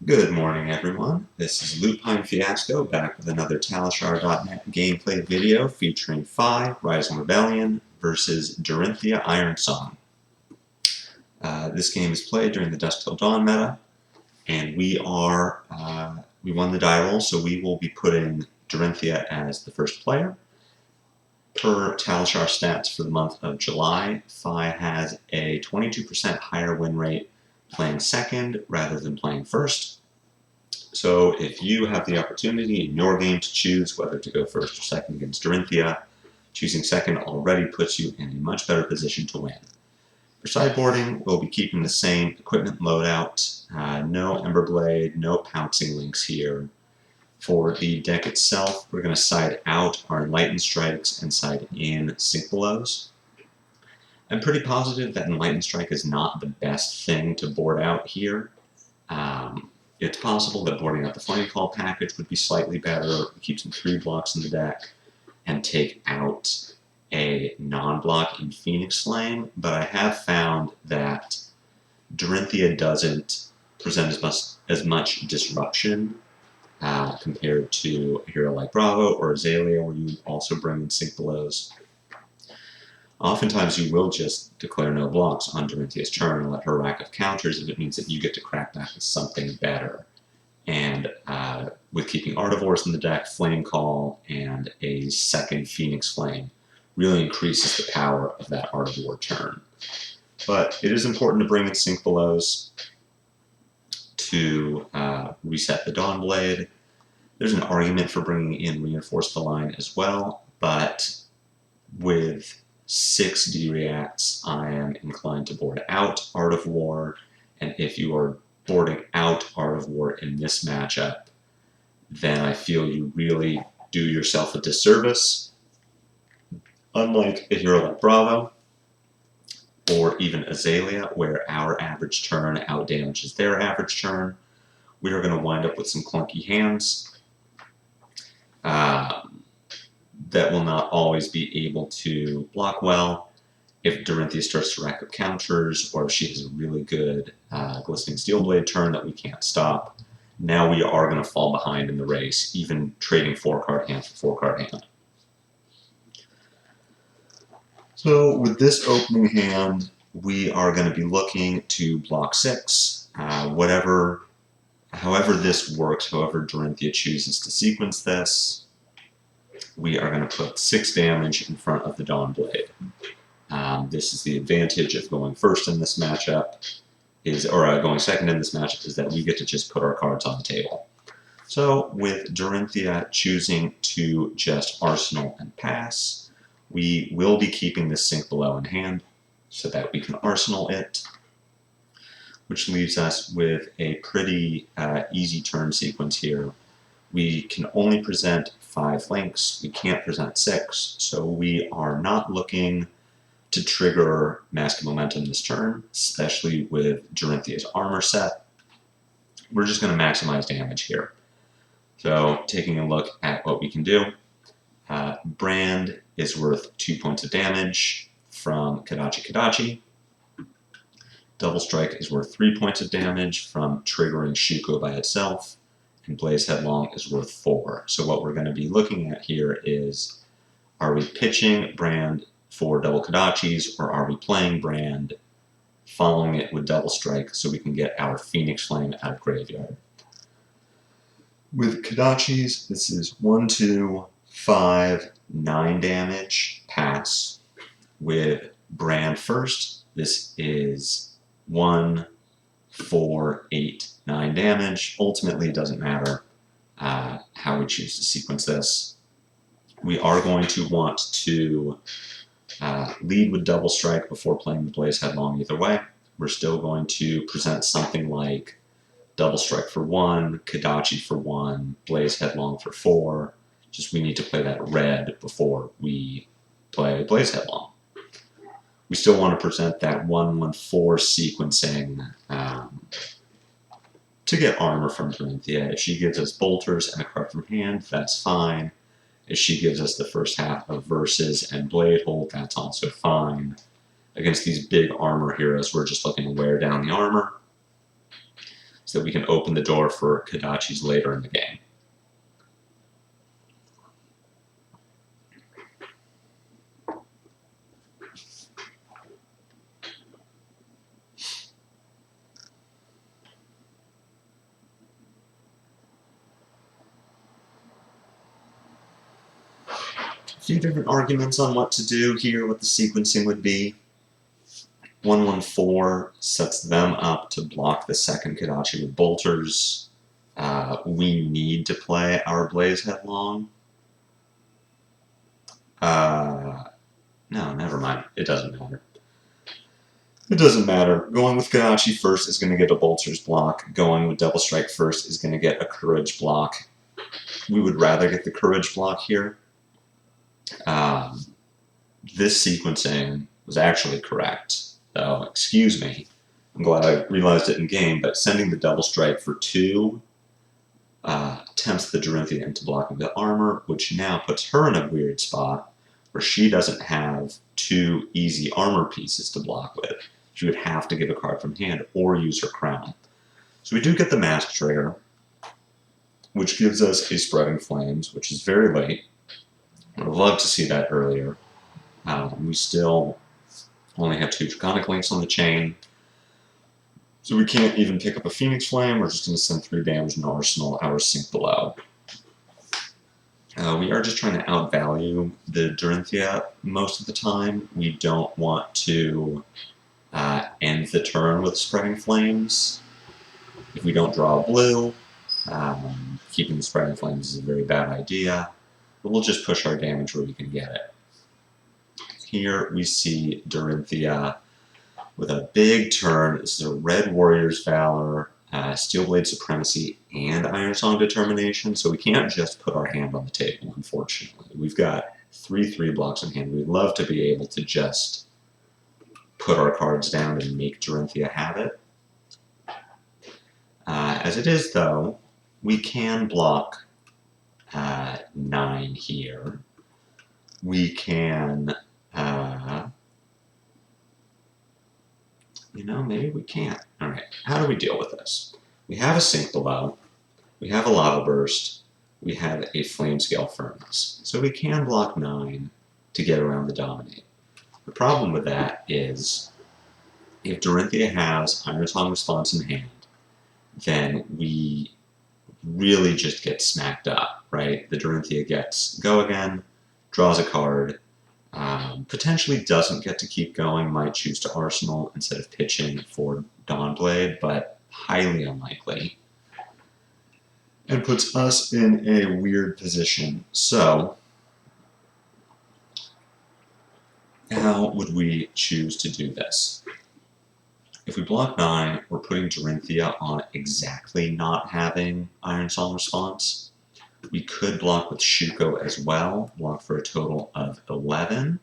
Good morning, everyone. This is Lupine Fiasco back with another Talishar.net gameplay video featuring FaB, Rising Rebellion, versus Dorinthea Iron Song. This game is played during the Dusk till Dawn meta, and we won the die roll, so we will be putting Dorinthea as the first player. Per Talishar stats for the month of July, FaB has a 22% higher win rate playing second rather than playing first. So if you have the opportunity in your game to choose whether to go first or second against Dorinthea, choosing second already puts you in a much better position to win. For sideboarding, we'll be keeping the same equipment loadout, no Emberblade, no pouncing links here. For the deck itself, we're going to side out our Enlightened Strikes and side in Sink Belows. I'm pretty positive that Enlightened Strike is not the best thing to board out here. It's possible that boarding out the Flame Call package would be slightly better, keep some 3 blocks in the deck, and take out a non-block in Phoenix Flame, but I have found that Dorinthea doesn't present as much disruption compared to a hero like Bravo or Azalea, where you also bring in Sink Belows. Oftentimes you will just declare no blocks on Dorinthea's turn and let her rack of counters if it means that you get to crack back with something better. And with keeping Artivores in the deck, Flame Call and a second Phoenix Flame really increases the power of that Artivore turn. But it is important to bring in Sink Belows to reset the Dawnblade. There's an argument for bringing in Reinforce the Line as well, but with 6 D-Reacts, I am inclined to board out Art of War, and if you are boarding out Art of War in this matchup, then I feel you really do yourself a disservice. Unlike a hero like Bravo, or even Azalea, where our average turn outdamages their average turn, we are going to wind up with some clunky hands that will not always be able to block well. If Dorinthea starts to rack up counters, or if she has a really good Glistening Steelblade turn that we can't stop, now we are going to fall behind in the race, even trading 4-card hand for 4-card hand. So with this opening hand, we are going to be looking to block 6. However this works, however Dorinthea chooses to sequence this, we are going to put 6 damage in front of the Dawnblade. This is the advantage of going first in this matchup, going second in this matchup, is that we get to just put our cards on the table. So with Dorinthea choosing to just arsenal and pass, we will be keeping this Sink Below in hand so that we can arsenal it, which leaves us with a pretty easy turn sequence here. We can only present 5 links, we can't present 6, so we are not looking to trigger Mask of Momentum this turn, especially with Dorinthea's armor set. We're just going to maximize damage here. So taking a look at what we can do, Brand is worth 2 points of damage from Kadachi. Double Strike is worth 3 points of damage from triggering Shuko by itself, and Blaze Headlong is worth 4. So what we're going to be looking at here is, are we pitching Brand for double Kadachis, or are we playing Brand, following it with Double Strike so we can get our Phoenix Flame out of Graveyard? With Kadachis, this is 1, 2, 5, 9 damage, pass. With Brand first, this is 1, 4, 8, 9 damage. Ultimately, it doesn't matter how we choose to sequence this. We are going to want to lead with Double Strike before playing the Blaze Headlong either way. We're still going to present something like Double Strike for 1, Kadachi for 1, Blaze Headlong for 4. Just we need to play that red before we play Blaze Headlong. We still want to present that 1-1-4 sequencing to get armor from Dorinthea. If she gives us bolters and a card from hand, that's fine. If she gives us the first half of Versus and Blade Hold, that's also fine. Against these big armor heroes, we're just looking to wear down the armor. so we can open the door for Kodachis later in the game. A few different arguments on what to do here, what the sequencing would be. 1-1-4 sets them up to block the second Kodachi with bolters. We need to play our Blaze Headlong. No, never mind. It doesn't matter. It doesn't matter. Going with Kodachi first is going to get a Bolters block. Going with Double Strike first is going to get a Courage block. We would rather get the Courage block here. This sequencing was actually correct, though. Excuse me. I'm glad I realized it in game, but sending the Double Strike for 2 tempts the Dorinthea into blocking the armor, which now puts her in a weird spot where she doesn't have 2 easy armor pieces to block with. She would have to give a card from hand or use her crown. So we do get the Mask trigger, which gives us a Spreading Flames, which is very late. I would love to see that earlier. We still only have 2 Draconic Links on the chain, so we can't even pick up a Phoenix Flame. We're just going to send 3 damage in Arsenal, our Sink Below. We are just trying to outvalue the Dorinthea most of the time. We don't want to end the turn with Spreading Flames. If we don't draw a blue, keeping the Spreading Flames is a very bad idea. But we'll just push our damage where we can get it. Here we see Dorinthea with a big turn. This is a Red Warrior's Valor, Steelblade Supremacy, and Iron Song Determination, so we can't just put our hand on the table, unfortunately. We've got 3/3 blocks in hand. We'd love to be able to just put our cards down and make Dorinthea have it. As it is, though, we can block 9 here. We can, maybe we can't. All right, how do we deal with this? We have a Sink Below, we have a Lava Burst, we have a Flamescale Furnace. So we can block 9 to get around the Dominate. The problem with that is, if Dorinthea has Iron Song Response in hand, then we really just get smacked up, right? The Dorinthea gets Go Again, draws a card, potentially doesn't get to keep going, might choose to Arsenal instead of pitching for Dawnblade, but highly unlikely, and puts us in a weird position. So, how would we choose to do this? If we block 9, we're putting Dorinthea on exactly not having Iron Song Response. We could block with Shuko as well, block for a total of 11.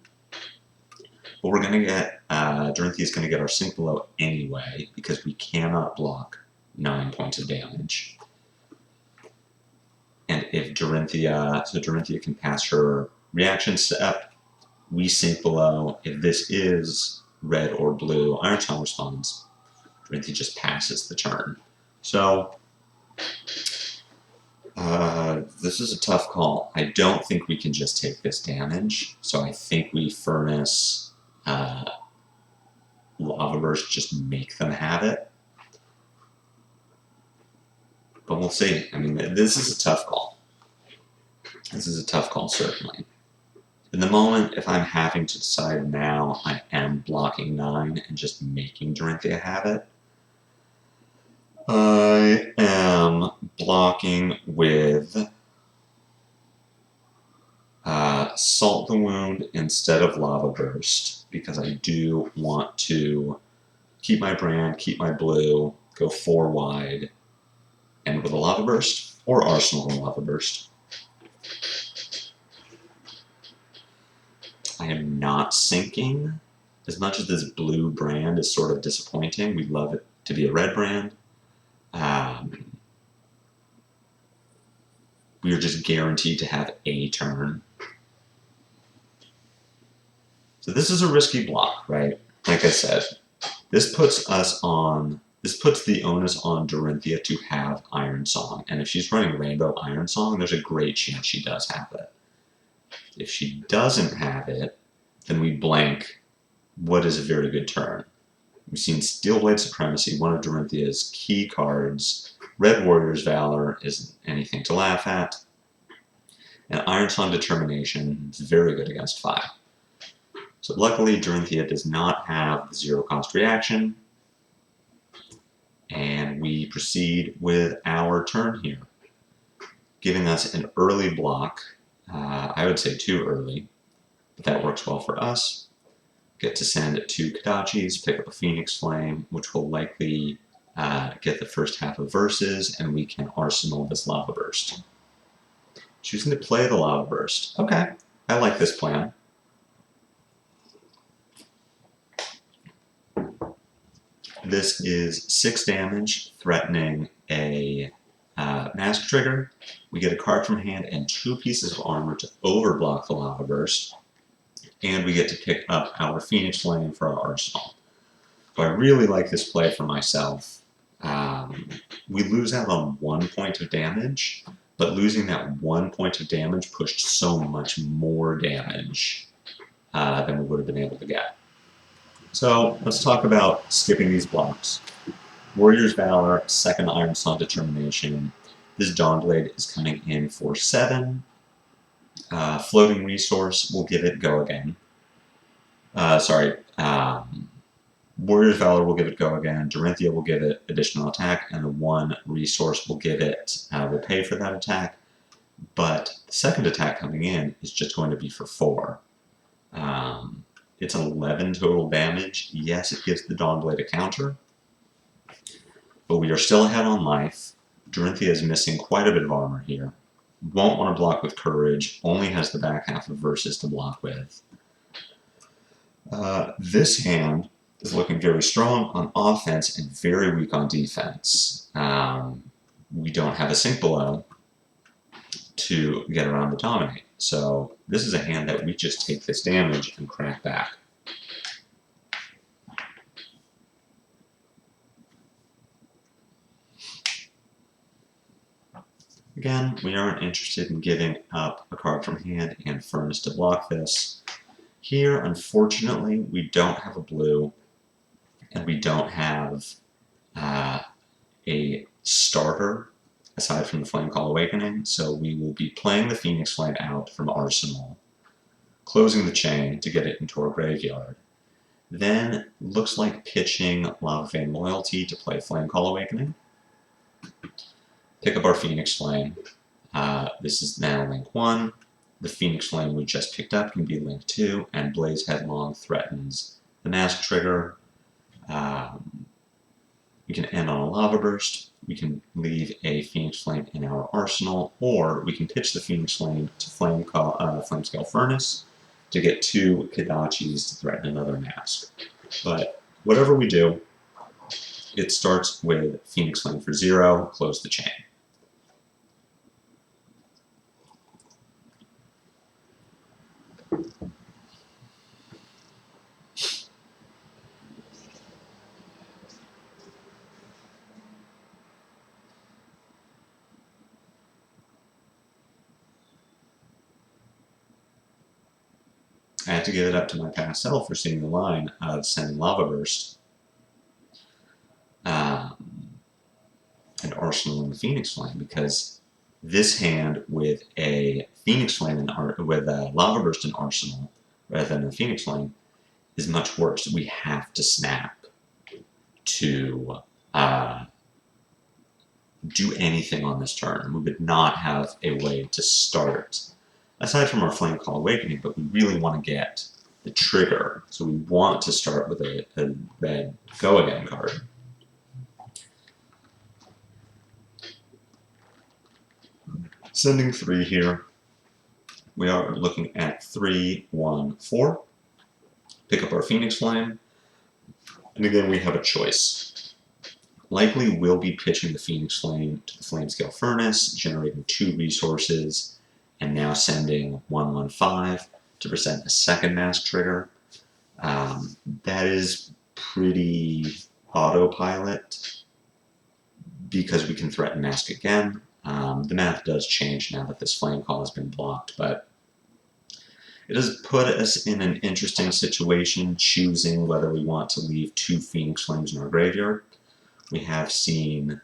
But we're going to get, Dorinthea's going to get our Sink Below anyway, because we cannot block 9 points of damage. And if Dorinthea can pass her reaction step, we Sink Below. If this is red or blue Iron Song Response, Dorinthea just passes the turn. So, this is a tough call. I don't think we can just take this damage, so I think we Furnace, Lava Burst, just make them have it. But we'll see. I mean, this is a tough call. This is a tough call, certainly. In the moment, if I'm having to decide now, I am blocking 9 and just making Dorinthea have it. I am blocking with Salt the Wound instead of Lava Burst, because I do want to keep my brand, keep my blue, go 4 wide, and with a Lava Burst, or Arsenal and Lava Burst. I am not sinking. As much as this blue brand is sort of disappointing, we'd love it to be a red brand. We are just guaranteed to have a turn. So this is a risky block, right? Like I said, this puts us on This puts the onus on Dorinthea to have Iron Song, and if she's running Rainbow Iron Song, there's a great chance she does have it. If she doesn't have it, then we blank what is a very good turn. We've seen Steelblade Supremacy, one of Dorinthea's key cards. Red Warrior's Valor isn't anything to laugh at. And Iron Song Determination is very good against FaB. So luckily, Dorinthea does not have the zero-cost reaction, and we proceed with our turn here, giving us an early block. I would say too early, but that works well for us. Get to send 2 Kodachis, pick up a Phoenix Flame, which will likely get the first half of Versus, and we can arsenal this Lava Burst. Choosing to play the Lava Burst. Okay, I like this plan. This is 6 damage, threatening a Mask Trigger. We get a card from hand and 2 pieces of armor to overblock the Lava Burst. And we get to pick up our Phoenix Flame for our arsenal. So I really like this play for myself. We lose out on 1 point of damage, but losing that 1 point of damage pushed so much more damage than we would have been able to get. So let's talk about skipping these blocks. Warrior's Valor, 2nd Iron Song Determination. This Dawnblade is coming in for 7. Floating Resource will give it Go Again. Warrior's Valor will give it Go Again. Dorinthea will give it additional attack, and the 1 resource will give it, will pay for that attack. But the second attack coming in is just going to be for 4. It's 11 total damage. Yes, it gives the Dawnblade a counter, but we are still ahead on life. Dorinthea is missing quite a bit of armor here. Won't want to block with Courage, only has the back half of Versus to block with. This hand is looking very strong on offense and very weak on defense. We don't have a Sink Below to get around the Dominate. So this is a hand that we just take this damage and crack back. Again, we aren't interested in giving up a card from hand and Furnace to block this. Here, unfortunately, we don't have a blue, and we don't have a starter aside from the Flamecall Awakening, so we will be playing the Phoenix Flame out from Arsenal, closing the chain to get it into our graveyard. Then, looks like pitching Lava Vein Loyalty to play Flamecall Awakening. Pick up our Phoenix Flame. This is now link 1. The Phoenix Flame we just picked up can be link 2, and Blaze Headlong threatens the Mask Trigger. We can end on a Lava Burst. We can leave a Phoenix Flame in our arsenal, or we can pitch the Phoenix Flame to Flamescale Furnace to get 2 Kodachis to threaten another Mask. But whatever we do, it starts with Phoenix Flame for 0, close the chain. I have to give it up to my past self for seeing the line of sending Lava Burst and arsenaling the Phoenix Flame, because this hand with a Phoenix Flame and with a Lava Burst in arsenal rather than a Phoenix Flame is much worse. We have to snap to do anything on this turn. We would not have a way to start aside from our Flamecall Awakening, but we really want to get the trigger, so we want to start with a red Go Again card. Sending 3 here. We are looking at 3, 1, 4. Pick up our Phoenix Flame, and again we have a choice. Likely we'll be pitching the Phoenix Flame to the Flamescale Furnace, generating 2 resources, and now sending 115 to present a second Mask Trigger. That is pretty autopilot because we can threaten mask again. The math does change now that this flame call has been blocked, but it has put us in an interesting situation choosing whether we want to leave 2 Phoenix Flames in our graveyard. We have seen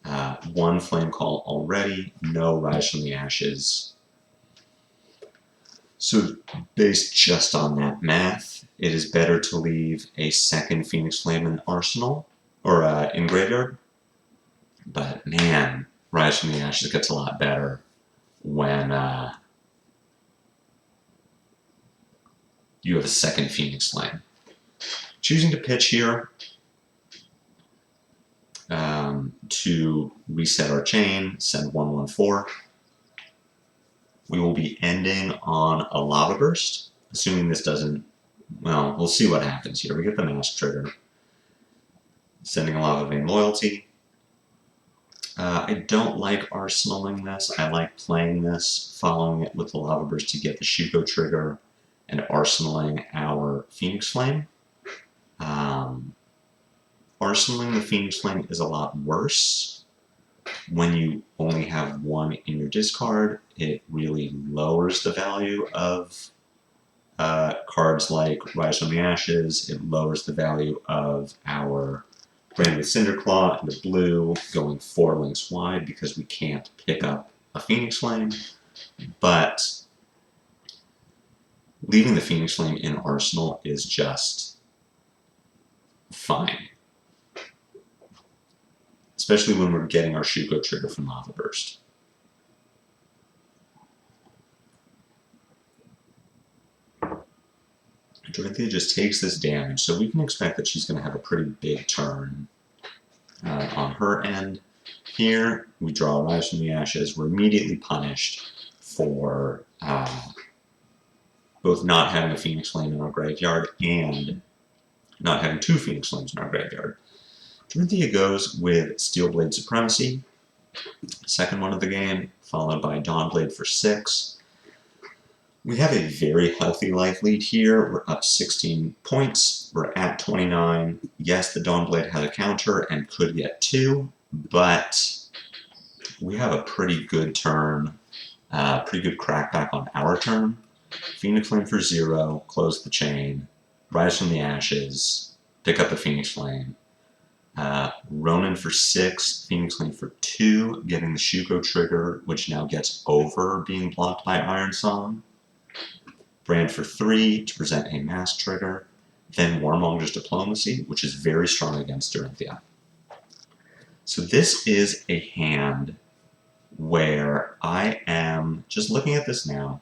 1 flame call already, no Rise from the Ashes. So based just on that math, it is better to leave a 2nd Phoenix Flame in Arsenal, or in graveyard. But man, Rise from the Ashes gets a lot better when you have a 2nd Phoenix Flame. Choosing to pitch here to reset our chain, send 1/1/4. We will be ending on a Lava Burst, assuming this doesn't, well, we'll see what happens here. We get the Mask trigger, sending a Lava Vein Loyalty. I don't like arsenaling this. I like playing this, following it with the Lava Burst to get the Shuko trigger, and arsenaling our Phoenix Flame. Arsenaling the Phoenix Flame is a lot worse. When you only have 1 in your discard, it really lowers the value of cards like Rise from the Ashes. It lowers the value of our Brand with Cinderclaw and the blue going 4 links wide because we can't pick up a Phoenix Flame. But leaving the Phoenix Flame in Arsenal is just fine. Especially when we're getting our Shuko trigger from Lava Burst. Dorinthea just takes this damage, so we can expect that she's going to have a pretty big turn on her end. Here, we draw Rise from the Ashes. We're immediately punished for both not having a Phoenix Flame in our graveyard and not having 2 Phoenix Flames in our graveyard. Dorinthea goes with Steelblade Supremacy, 2nd one of the game, followed by Dawnblade for 6. We have a very healthy life lead here. We're up 16 points. We're at 29. Yes, the Dawnblade has a counter and could get 2, but we have a pretty good turn, pretty good crackback on our turn. Phoenix Flame for 0, close the chain, Rise from the Ashes, pick up the Phoenix Flame. Ronin for 6, Phoenix Flame for 2, getting the Shuko trigger, which now gets over being blocked by Iron Song. Brand for 3 to present a Mask trigger. Then Warmonger's Diplomacy, which is very strong against Dorinthea. So this is a hand where I am just looking at this now,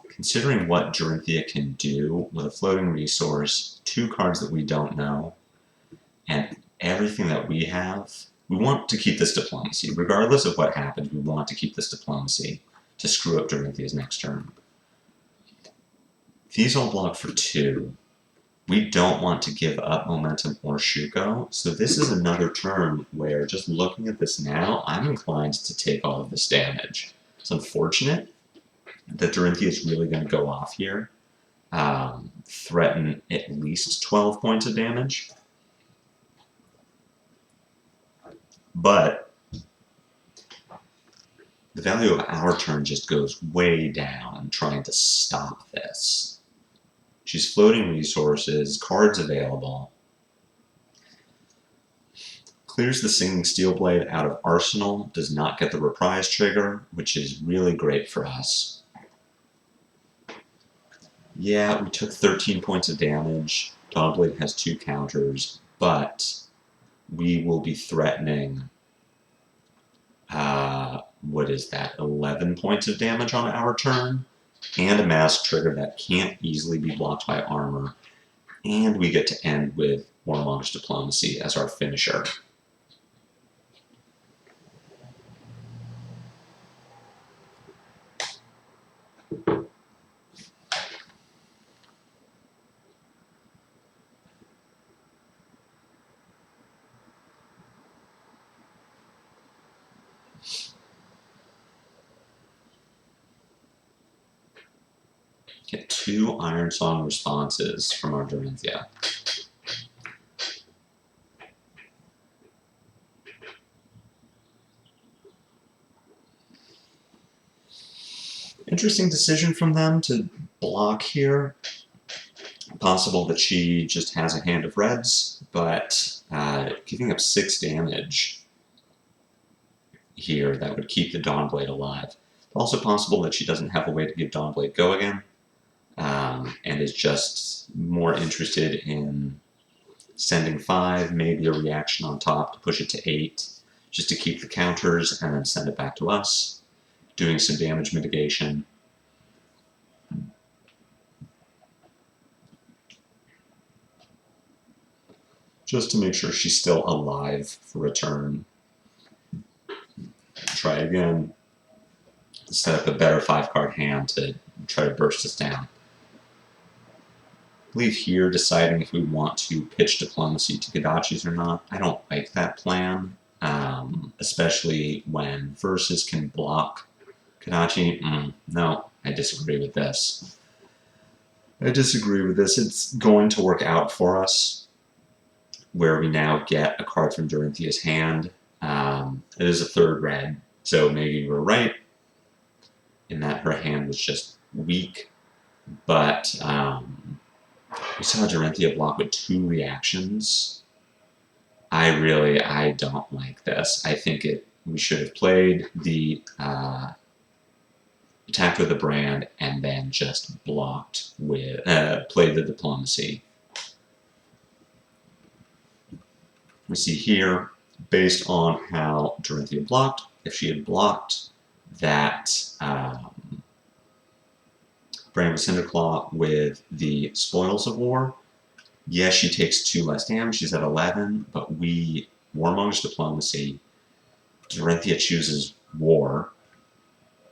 considering what Dorinthea can do with a floating resource, 2 cards that we don't know, and everything that we have. We want to keep this Diplomacy. Regardless of what happens, we want to keep this Diplomacy to screw up Dorinthea's next turn. These all block for 2. We don't want to give up momentum or Shuko, so this is another turn where, just looking at this now, I'm inclined to take all of this damage. It's unfortunate that Dorinthea is really going to go off here, threaten at least 12 points of damage. But the value of our turn just goes way down trying to stop this. She's floating resources, cards available. Clears the Singing Steelblade out of Arsenal, does not get the Reprise trigger, which is really great for us. Yeah, we took 13 points of damage. Dawnblade has 2 counters, but we will be threatening, what is that, 11 points of damage on our turn, and a Mask trigger that can't easily be blocked by armor, and we get to end with Warmonger's Diplomacy as our finisher. Get 2 Iron Song responses from our Dorinthea. Interesting decision from them to block here. Possible that she just has a hand of reds, but giving up 6 damage here that would keep the Dawnblade alive. Also possible that she doesn't have a way to give Dawnblade go again, and is just more interested in sending 5, maybe a reaction on top to push it to 8, just to keep the counters and then send it back to us, doing some damage mitigation. Just to make sure she's still alive for a turn. Try again. Set up a better 5-card hand to try to burst us down. I believe here deciding if we want to pitch Diplomacy to Kadachi's or not. I don't like that plan, especially when Versus can block Kadachi. No, I disagree with this. It's going to work out for us, where we now get a card from Dorinthea's hand. It is a 3rd red, so maybe we were right in that her hand was just weak, but we saw Dorinthea block with 2 reactions. I don't like this. I think we should have played the attack with the brand and then just blocked with played the Diplomacy. We see here, based on how Dorinthea blocked, if she had blocked that Brand with Cinderclaw with the Spoils of War, yes, she takes 2 less damage, she's at 11, but we Warmonger's Diplomacy, Dorinthea chooses War,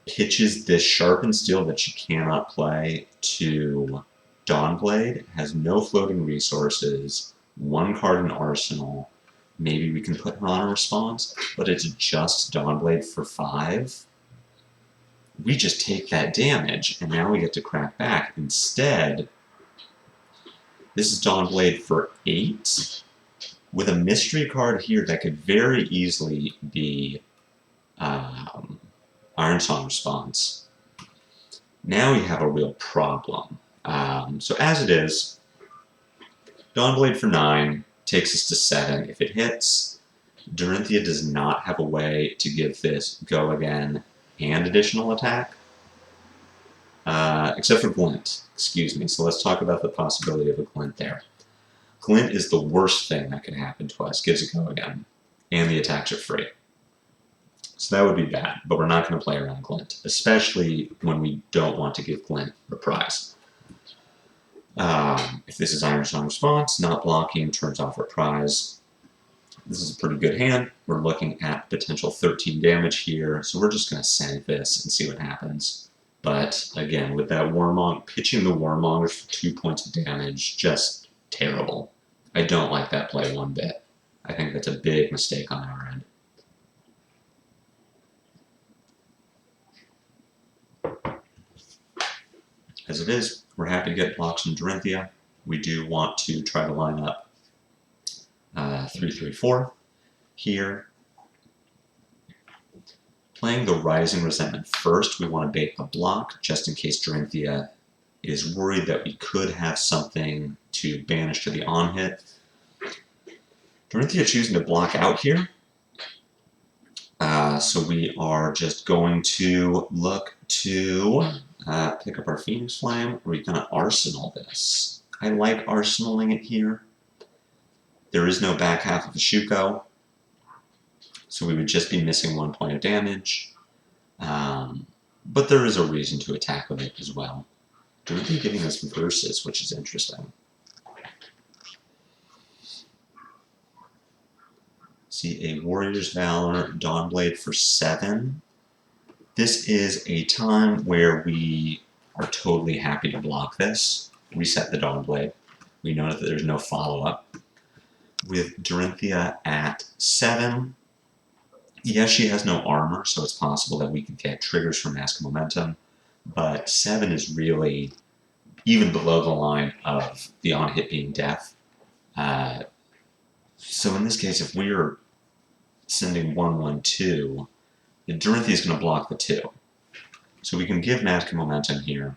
pitches this Sharpened Steel that she cannot play to Dawnblade, has no floating resources, 1 card in Arsenal. Maybe we can put her on a response, but it's just Dawnblade for 5. We just take that damage, and now we get to crack back. Instead, this is Dawnblade for 8, with a mystery card here that could very easily be Iron Song response. Now we have a real problem. So as it is, Dawnblade for 9 takes us to 7 if it hits. Dorinthea does not have a way to give this go again and additional attack, except for Glint. Excuse me. So let's talk about the possibility of a Glint there. Glint is the worst thing that can happen to us. Gives a go again, and the attacks are free. So that would be bad, but we're not going to play around Glint, especially when we don't want to give Glint Reprise. If this is Iron Song response, not blocking, turns off Reprise. This is a pretty good hand. We're looking at potential 13 damage here, so we're just going to send this and see what happens. But again, with that Warmonger, pitching the Warmongers for 2 points of damage, just terrible. I don't like that play one bit. I think that's a big mistake on our end. As it is, we're happy to get blocks from Dorinthea. We do want to try to line up 3-3-4 here. Playing the Rising Resentment first, we want to bait a block just in case Dorinthea is worried that we could have something to banish to the on-hit. Dorinthea choosing to block out here. So we are just going to look to pick up our Phoenix Flame. We're going to Arsenal this. I like arsenaling it here. There is no back half of the Shuko, so we would just be missing 1 point of damage. But there is a reason to attack with it as well. Dorinthea giving us Versus, which is interesting. See a Warrior's Valor, Dawnblade for 7. This is a time where we are totally happy to block this. Reset the Dawnblade. We know that there's no follow-up. With Dorinthea at 7, yes, she has no armor, so it's possible that we could get triggers from Mask of Momentum, but 7 is really even below the line of the on-hit being death. So in this case, if we're sending 1-1-2, Dorinthea is going to block the 2. So we can give magic momentum here.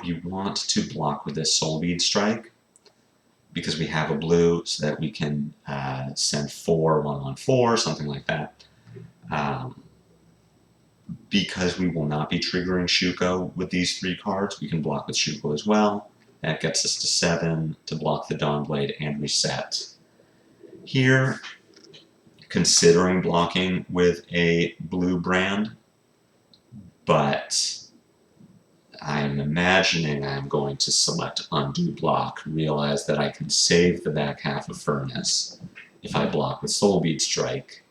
We want to block with this Soul Bead Strike because we have a blue so that we can send 4 1/4, something like that. Because we will not be triggering Shuko with these 3 cards, we can block with Shuko as well. That gets us to 7 to block the Dawnblade and reset. Here, considering blocking with a blue brand, but I'm imagining I'm going to select Undo Block, realize that I can save the back half of Furnace if I block with Soul Bead Strike.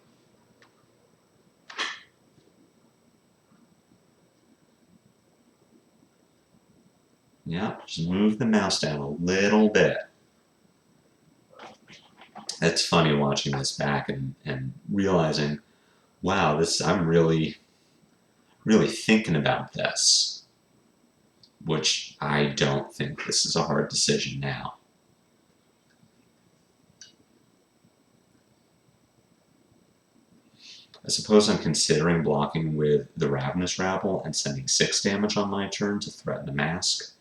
Yeah, just move the mouse down a little bit. It's funny watching this back and realizing, wow, I'm really thinking about this, which I don't think this is a hard decision now. I suppose I'm considering blocking with the Ravenous Rabble and sending 6 damage on my turn to threaten the mask.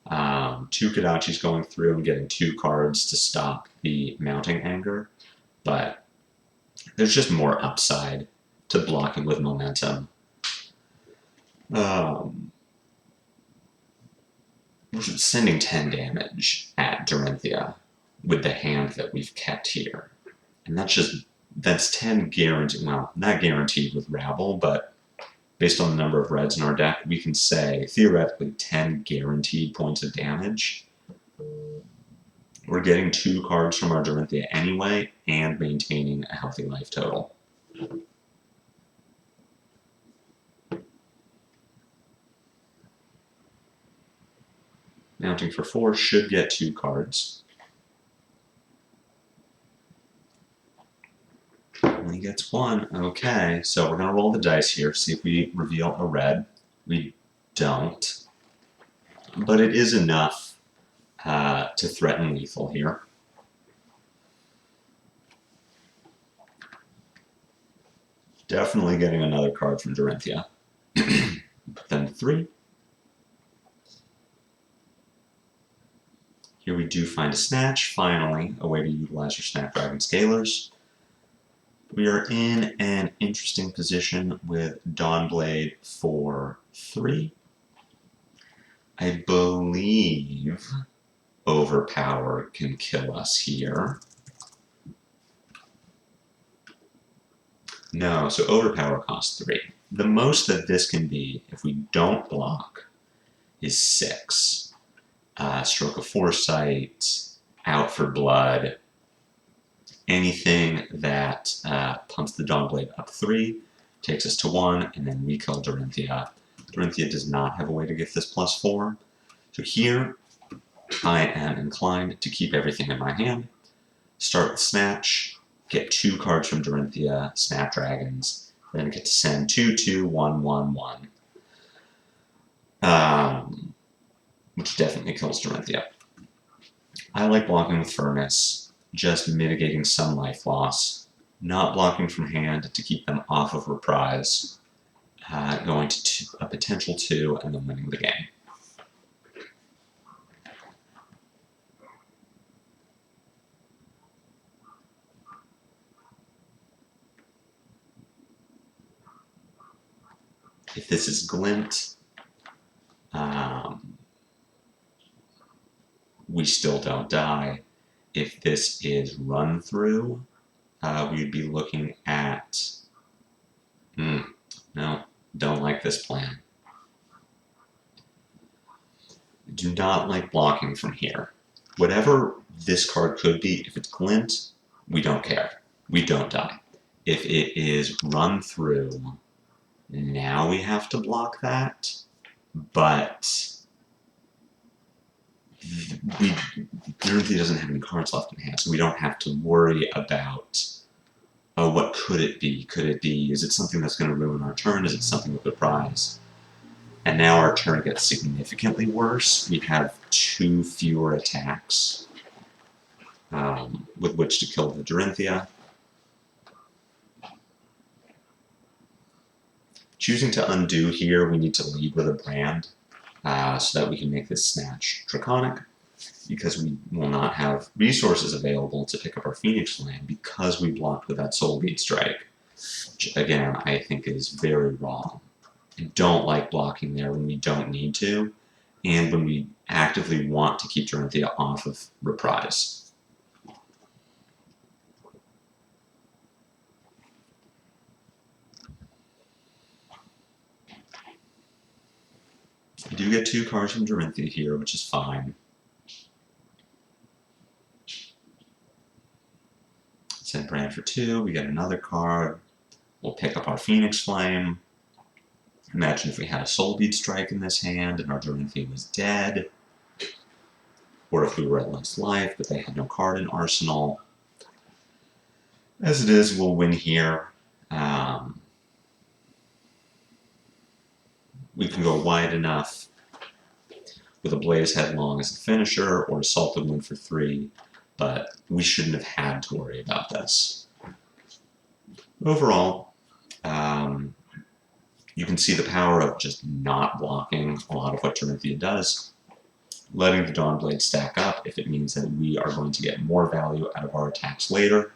2 Kodachis going through and getting 2 cards to stop the mounting anger, but there's just more upside to blocking with momentum. We're sending 10 damage at Dorinthea with the hand that we've kept here. And that's 10 guaranteed, well, not guaranteed with Rabble, but based on the number of reds in our deck, we can say, theoretically, 10 guaranteed points of damage. We're getting 2 cards from our Dorinthea anyway, and maintaining a healthy life total. Mounting for 4 should get 2 cards. Only gets 1. Okay, so we're going to roll the dice here, see if we reveal a red. We don't. But it is enough to threaten lethal here. Definitely getting another card from Dorinthea. Then 3. Here we do find a Snatch, finally, a way to utilize your Snapdragon Scalers. We are in an interesting position with Dawnblade for 3. I believe Overpower can kill us here. No, so Overpower costs 3. The most that this can be, if we don't block, is 6. Stroke of Foresight, Out for Blood, anything that pumps the Dawnblade up 3, takes us to 1, and then we kill Dorinthea. Dorinthea does not have a way to get this +4. So here, I am inclined to keep everything in my hand, start with Snatch, get 2 cards from Dorinthea, Snapdragons, then get to send 2, 2, 1, 1, 1. Which definitely kills Dorinthea. I like blocking with Furnace, just mitigating some life loss, not blocking from hand to keep them off of Reprise, going to a potential 2, and then winning the game. If this is Glint, we still don't die. If this is Run Through, we'd be looking at... no, don't like this plan. Do not like blocking from here. Whatever this card could be, if it's Glint, we don't care. We don't die. If it is Run Through, now we have to block that, but Dorinthea doesn't have any cards left in hand, so we don't have to worry about, oh, what could it be? Could it be, is it something that's going to ruin our turn? Is it something with Reprise? And now our turn gets significantly worse. We have 2 fewer attacks with which to kill the Dorinthea. Choosing to undo here, we need to lead with a brand so that we can make this snatch draconic, because we will not have resources available to pick up our Phoenix Flame because we blocked with that Soul Bead Strike, which again I think is very wrong. I don't like blocking there when we don't need to, and when we actively want to keep Dorinthea off of Reprise. We do get 2 cards from Dorinthea here, which is fine. Send brand for 2, we get another card. We'll pick up our Phoenix Flame. Imagine if we had a Soul Bead Strike in this hand and our Dorinthea was dead. Or if we were at less life, but they had no card in Arsenal. As it is, we'll win here. We can go wide enough with a Blaze Headlong as a finisher, or Assault the Wound for 3, but we shouldn't have had to worry about this. Overall, you can see the power of just not blocking a lot of what Dorinthea does, letting the Dawnblade stack up if it means that we are going to get more value out of our attacks later.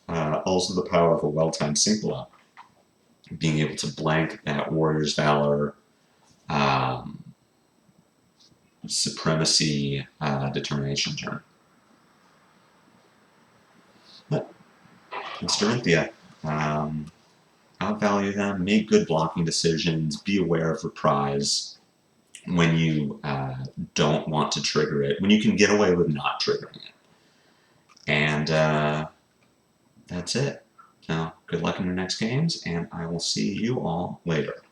Also the power of a well-timed Syncola, being able to blank that Warrior's Valor Supremacy Determination turn. But it's Dorinthea. Outvalue them, make good blocking decisions, be aware of Reprise when you don't want to trigger it, when you can get away with not triggering it. And that's it. So good luck in your next games, and I will see you all later.